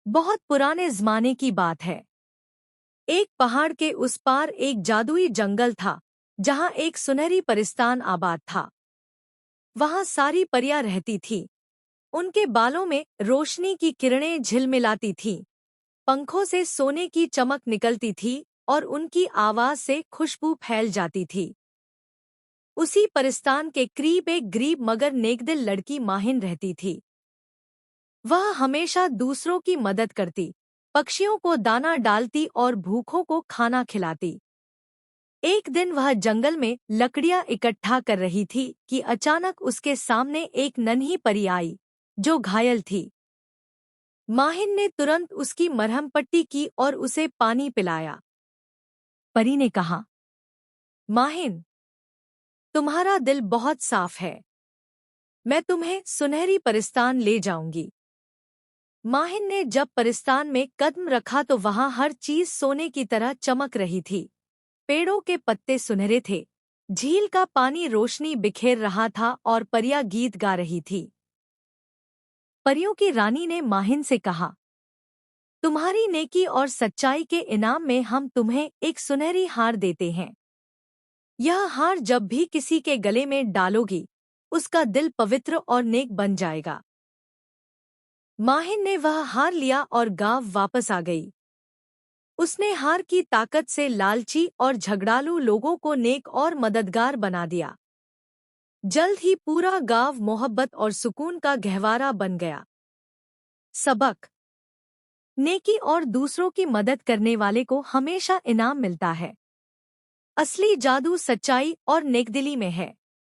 बहुत पुराने जमाने की बात है। एक पहाड़ के उस पार एक जादुई जंगल था, जहां एक सुनहरी परिस्तान आबाद था। वहां सारी परियां रहती थीं। उनके बालों में रोशनी की किरणें झिलमिलाती थीं, पंखों से सोने की चमक निकलती थी और उनकी आवाज से खुशबू फैल जाती थी। उसी परिस्तान के करीब एक गरीब मगर नेकदिल लड़की माहिन रहती थी। वह हमेशा दूसरों की मदद करती, पक्षियों को दाना डालती और भूखों को खाना खिलाती। एक दिन वह जंगल में लकड़ियां इकट्ठा कर रही थी कि अचानक उसके सामने एक नन्ही परी आई, जो घायल थी। माहिन ने तुरंत उसकी मरहम पट्टी की और उसे पानी पिलाया। परी ने कहा, माहिन, तुम्हारा दिल बहुत साफ है। मैं तुम्हें सुनहरी परिस्तान ले जाऊंगी। माहिन ने जब परिस्तान में कदम रखा तो वहां हर चीज सोने की तरह चमक रही थी। पेड़ों के पत्ते सुनहरे थे, झील का पानी रोशनी बिखेर रहा था और परियां गीत गा रही थी। परियों की रानी ने माहिन से कहा, तुम्हारी नेकी और सच्चाई के इनाम में हम तुम्हें एक सुनहरी हार देते हैं। यह हार जब भी किसी के गले में डालोगी, उसका दिल पवित्र और नेक बन जाएगा। माहिन ने वह हार लिया और गांव वापस आ गई। उसने हार की ताकत से लालची और झगड़ालू लोगों को नेक और मददगार बना दिया। जल्द ही पूरा गांव मोहब्बत और सुकून का गहवारा बन गया। सबक: नेकी और दूसरों की मदद करने वाले को हमेशा इनाम मिलता है। असली जादू सच्चाई और नेकदिली में है।